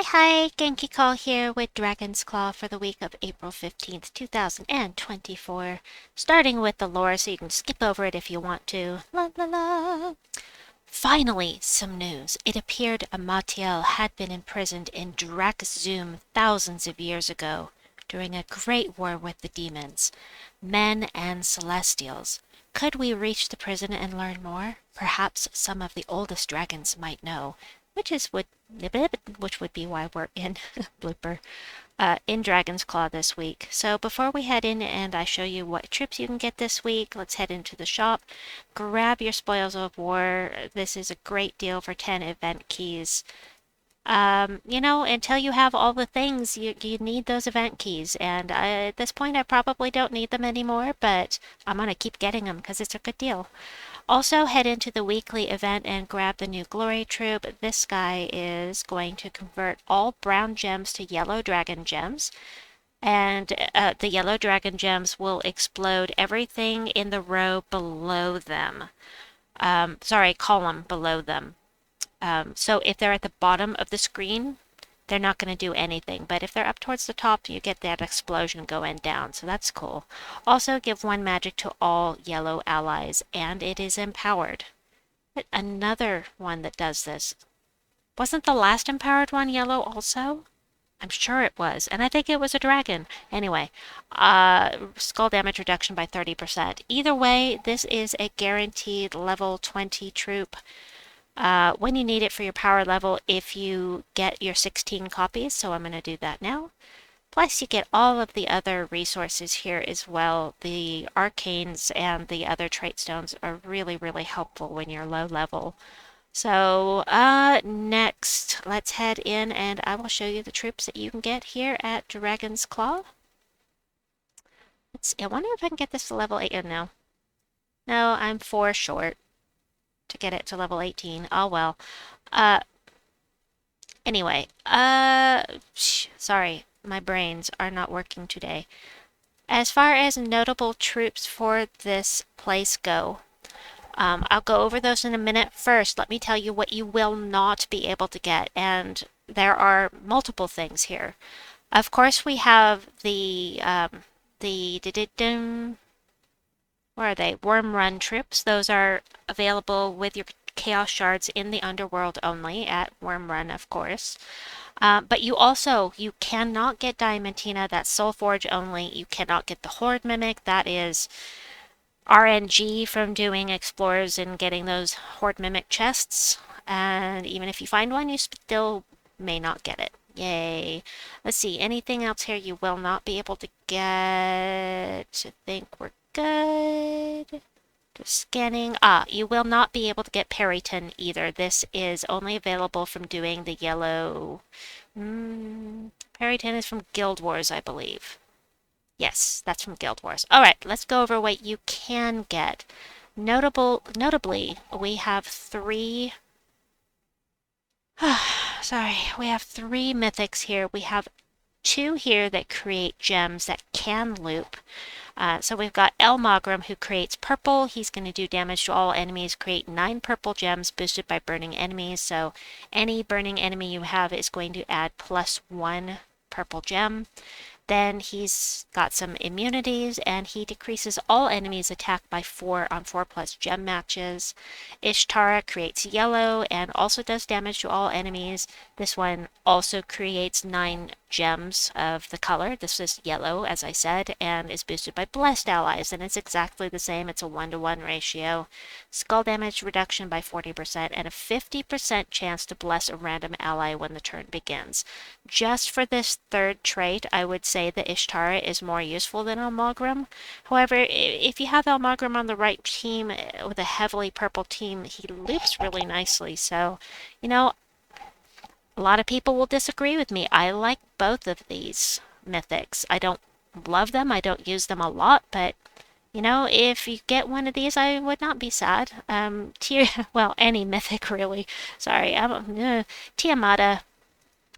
Hi, Genki Call here with Dragon's Claw for the week of April 15th, 2024. Starting with the lore so you can skip over it if you want to. La la la. Finally, some news. It appeared Amatiel had been imprisoned in Drakzum thousands of years ago during a great war with the demons, men and celestials. Could we reach the prison and learn more? Perhaps some of the oldest dragons might know, which would be why we're in blooper in Dragon's Claw this week. So before we head in and I show you what troops you can get this week, let's head into the shop. Grab your spoils of war. This is a great deal for 10 event keys. Until you have all the things, you need those event keys. And at this point, I probably don't need them anymore, but I'm going to keep getting them because it's a good deal. Also, head into the weekly event and grab the new Glory Troop. This guy is going to convert all brown gems to yellow dragon gems. And the yellow dragon gems will explode everything in the row below them. Column below them. So if they're at the bottom of the screen, they're not going to do anything. But if they're up towards the top, you get that explosion going down. So that's cool. Also, give one magic to all yellow allies, and it is empowered. But another one that does this. Wasn't the last empowered one yellow also? I'm sure it was, and I think it was a dragon. Anyway, skull damage reduction by 30%. Either way, this is a guaranteed level 20 troop. When you need it for your power level if you get your 16 copies, so I'm going to do that now. Plus, you get all of the other resources here as well. The arcanes and the other trait stones are really, really helpful when you're low level. So, next, let's head in and I will show you the troops that you can get here at Dragon's Claw. Let's see, I wonder if I can get this to level 8. No. No, I'm 4 short to get it to level 18. Oh well. Anyway, sorry, my brains are not working today. As far as notable troops for this place go, I'll go over those in a minute. First, let me tell you what you will not be able to get, and there are multiple things here. Of course, we have where are they? Worm Run troops. Those are available with your Chaos Shards in the Underworld only at Worm Run, of course. But you cannot get Diamantina, that's Soul Forge only. You cannot get the Horde Mimic, that is RNG from doing Explorers and getting those Horde Mimic chests. And even if you find one, you still may not get it. Yay. Let's see, anything else here you will not be able to get? I think we're good. Just scanning. You will not be able to get Periton either. This is only available from doing the yellow. Periton is from Guild Wars, I believe. Yes, that's from Guild Wars. All right, let's go over what you can get. Notably, we have three. Sorry, we have 3 mythics here. We have 2 here that create gems that can loop. So we've got El Magram who creates purple. He's going to do damage to all enemies, create 9 purple gems boosted by burning enemies. So any burning enemy you have is going to add +1 purple gem. Then he's got some immunities and he decreases all enemies attack by 4 on 4+ gem matches. Ishtara creates yellow and also does damage to all enemies. This one also creates 9 gems of the color. This is yellow, as I said, and is boosted by blessed allies, and it's exactly the same. It's a 1-to-1 ratio. Skull damage reduction by 40% and a 50% chance to bless a random ally when the turn begins. Just for this third trait, I would say that Ishtara is more useful than El Magram. However, if you have El Magram on the right team with a heavily purple team, he loops really nicely. So, a lot of people will disagree with me. I like both of these mythics. I don't love them. I don't use them a lot, but if you get one of these, I would not be sad. Well, any mythic really. Sorry, Tiamata.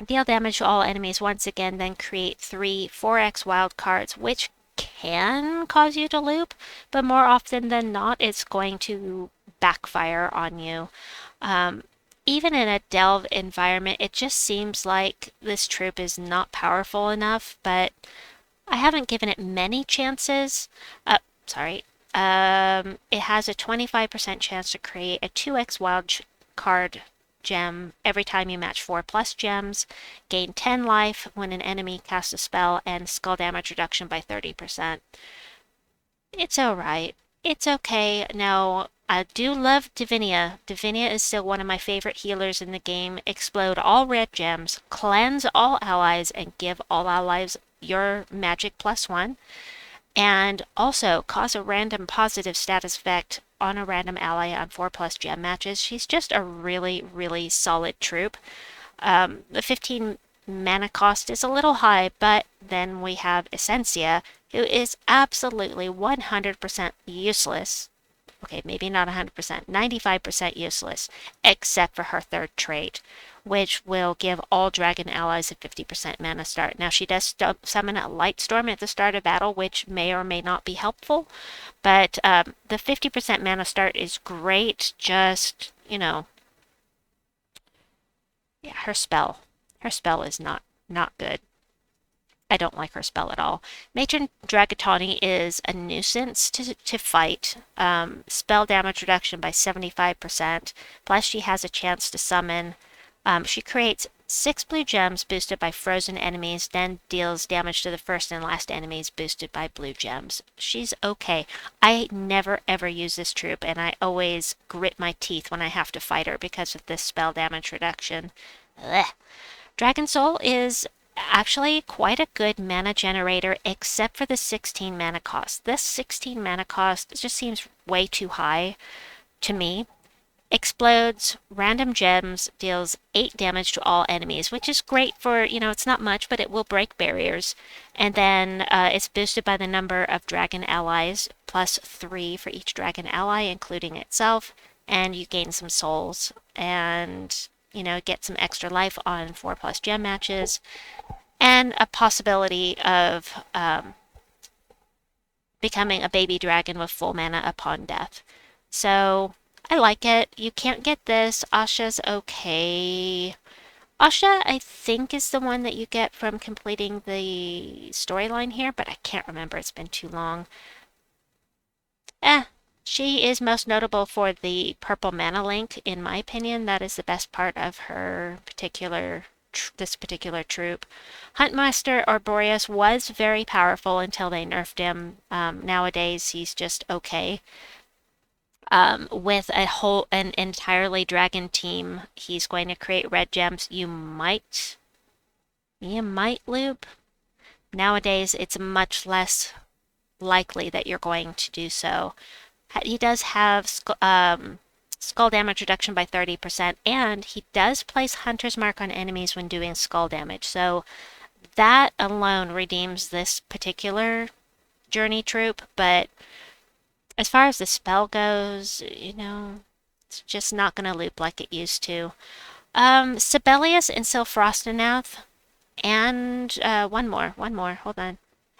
Deal damage to all enemies once again, then create 3 4x wild cards, which can cause you to loop, but more often than not, it's going to backfire on you. even in a delve environment, it just seems like this troop is not powerful enough, but I haven't given it many chances. Sorry. It has a 25% chance to create a 2x wild card gem every time you match 4+ gems, gain 10 life when an enemy casts a spell, and skull damage reduction by 30%. It's alright. It's okay. Now, I do love Divinia. Divinia is still one of my favorite healers in the game. Explode all red gems, cleanse all allies, and give all allies your magic +1. And also cause a random positive status effect on a random ally on 4+ gem matches. She's just a really, really solid troop. The 15 mana cost is a little high, but then we have Essentia, who is absolutely 100% useless. Okay, maybe not 100%, 95% useless, except for her third trait, which will give all dragon allies a 50% mana start. Now, she does summon a light storm at the start of battle, which may or may not be helpful, but the 50% mana start is great, just, you know, yeah, her spell is not good. I don't like her spell at all. Matron Dragatani is a nuisance to fight. Spell damage reduction by 75%. Plus she has a chance to summon. She creates 6 blue gems boosted by frozen enemies, then deals damage to the first and last enemies boosted by blue gems. She's okay. I never ever use this troop, and I always grit my teeth when I have to fight her because of this spell damage reduction. Ugh. Dragon Soul is actually quite a good mana generator, except for the 16 mana cost. This 16 mana cost just seems way too high to me. Explodes random gems, deals 8 damage to all enemies, which is great for, you know, it's not much, but it will break barriers. And then it's boosted by the number of dragon allies, +3 for each dragon ally, including itself. And you gain some souls and, you know, get some extra life on 4+ gem matches. And a possibility of becoming a baby dragon with full mana upon death. So I like it. You can't get this. Asha's okay. Asha, I think, is the one that you get from completing the storyline here, but I can't remember. It's been too long. She is most notable for the purple mana link, in my opinion. That is the best part of her this particular troop. Huntmaster Arboreus was very powerful until they nerfed him. Nowadays, he's just okay. With an entirely dragon team, he's going to create red gems. You might loop. Nowadays, it's much less likely that you're going to do so. He does have skull damage reduction by 30%, and he does place Hunter's Mark on enemies when doing skull damage. So that alone redeems this particular journey troop, but as far as the spell goes, you know, it's just not going to loop like it used to. Sibelius and Silfrostanath, and one more, hold on.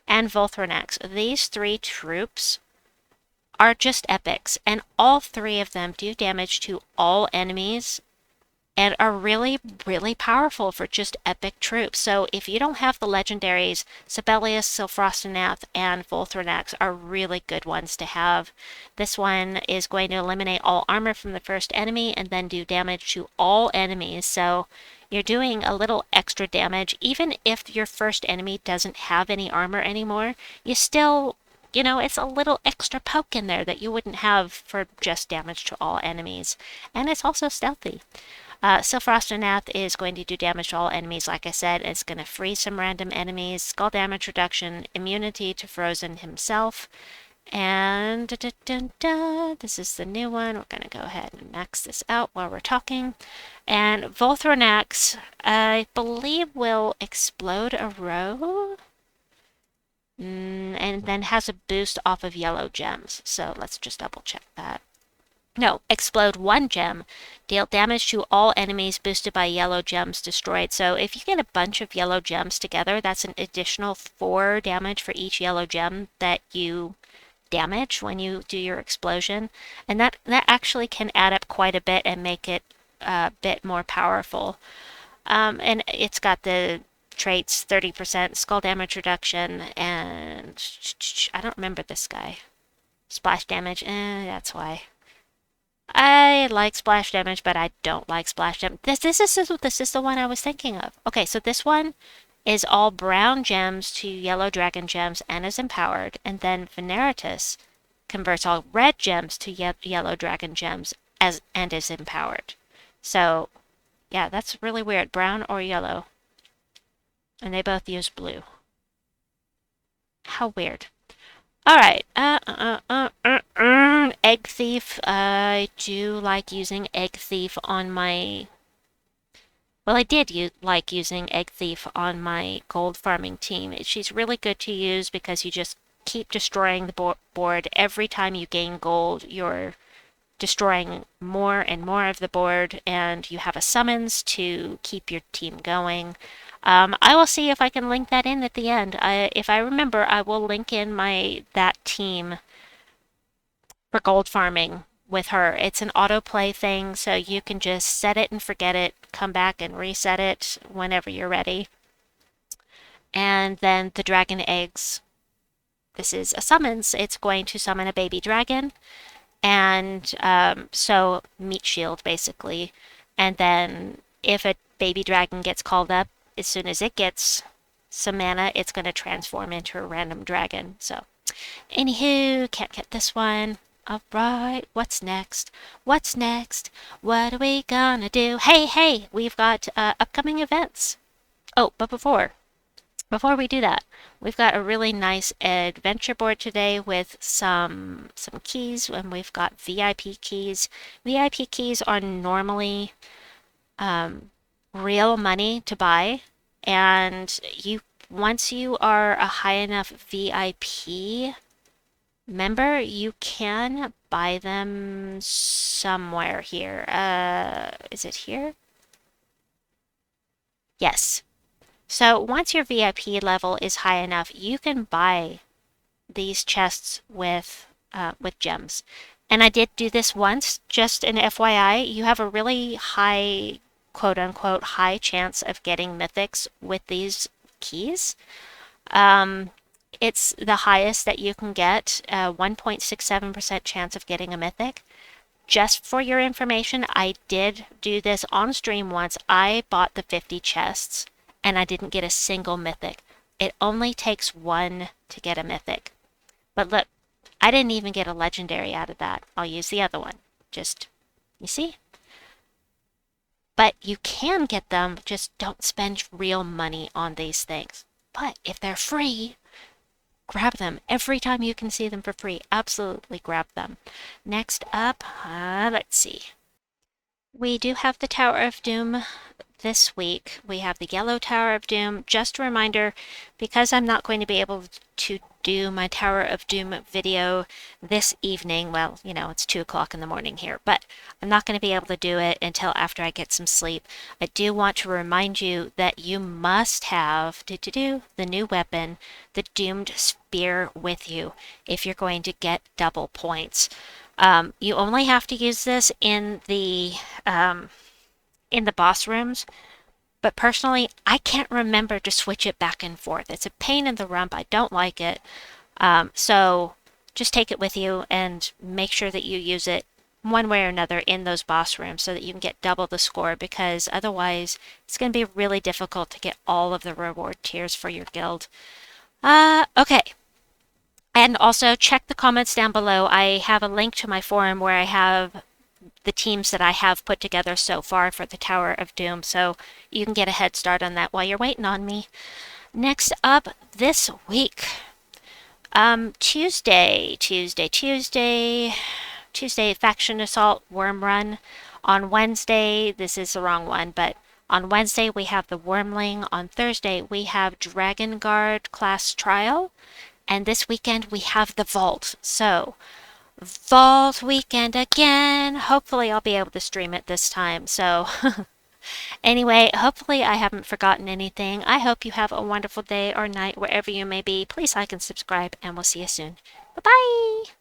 And Volthronax. These 3 troops are just epics, and all 3 of them do damage to all enemies and are really, really powerful for just epic troops. So if you don't have the legendaries, Sibelius, Silfrostanath, and Volthronax are really good ones to have. This one is going to eliminate all armor from the first enemy and then do damage to all enemies. So you're doing a little extra damage. Even if your first enemy doesn't have any armor anymore, you still, you know, it's a little extra poke in there that you wouldn't have for just damage to all enemies. And it's also stealthy. Silfrostanath is going to do damage to all enemies, like I said. It's going to freeze some random enemies, skull damage reduction, immunity to Frozen himself. And this is the new one. We're going to go ahead and max this out while we're talking. And Volthronax, I believe, will explode a row. And then has a boost off of yellow gems. So let's just double check that. No, explode 1 gem. Deal damage to all enemies boosted by yellow gems destroyed. So if you get a bunch of yellow gems together, that's an additional 4 damage for each yellow gem that you damage when you do your explosion. And that actually can add up quite a bit and make it bit more powerful. And it's got the traits 30% skull damage reduction, and I don't remember this guy. Splash damage, that's why. I like splash damage, but I don't like splash damage. This is the one I was thinking of. Okay, so this one is all brown gems to yellow dragon gems and is empowered, and then Veneratus converts all red gems to yellow dragon gems and is empowered. So, yeah, that's really weird. Brown or yellow. And they both use blue. How weird. Alright, Egg Thief. I do like using Egg Thief on my... Well, I did like using Egg Thief on my gold farming team. She's really good to use because you just keep destroying the board. Every time you gain gold, you're destroying more and more of the board, and you have a summons to keep your team going. I will see if I can link that in at the end. If I remember, I will link in that team for gold farming with her. It's an autoplay thing, so you can just set it and forget it, come back and reset it whenever you're ready. And then the dragon eggs. This is a summons. It's going to summon a baby dragon. And so meat shield, basically. And then if a baby dragon gets called up, as soon as it gets some mana, it's going to transform into a random dragon. So, anywho, can't get this one. Alright, what's next? What's next? What are we gonna do? Hey, we've got upcoming events. Oh, but before we do that, we've got a really nice adventure board today with some keys, and we've got VIP keys. VIP keys are normally real money to buy, and once you are a high enough VIP member, you can buy them somewhere here. Is it here? Yes. So once your VIP level is high enough, you can buy these chests with gems. And I did do this once, just an FYI. You have a really high, quote-unquote, high chance of getting mythics with these keys. It's the highest that you can get, 1.67% chance of getting a mythic. Just for your information, I did do this on stream once. I bought the 50 chests, and I didn't get a single mythic. It only takes one to get a mythic. But look, I didn't even get a legendary out of that. I'll use the other one. Just, you see? But you can get them, just don't spend real money on these things. But if they're free, grab them. Every time you can see them for free, absolutely grab them. Next up, let's see. We do have the Tower of Doom this week. We have the Yellow Tower of Doom. Just a reminder, because I'm not going to be able to do my Tower of Doom video this evening, well, you know, it's 2 o'clock in the morning here, but I'm not going to be able to do it until after I get some sleep. I do want to remind you that you must have the new weapon, the Doomed Spear, with you if you're going to get double points. You only have to use this in the boss rooms, but personally, I can't remember to switch it back and forth. It's a pain in the rump. I don't like it. So just take it with you and make sure that you use it one way or another in those boss rooms so that you can get double the score, because otherwise it's going to be really difficult to get all of the reward tiers for your guild. Okay. And also check the comments down below. I have a link to my forum where I have the teams that I have put together so far for the Tower of Doom, so you can get a head start on that while you're waiting on me. Next up this week, Tuesday, Faction Assault Worm Run. On Wednesday, this is the wrong one, but on Wednesday we have the Wormling. On Thursday we have Dragon Guard class trial. And this weekend we have the Vault. So, Vault weekend again. Hopefully I'll be able to stream it this time. So, anyway, hopefully I haven't forgotten anything. I hope you have a wonderful day or night wherever you may be. Please like and subscribe, and we'll see you soon. Bye-bye!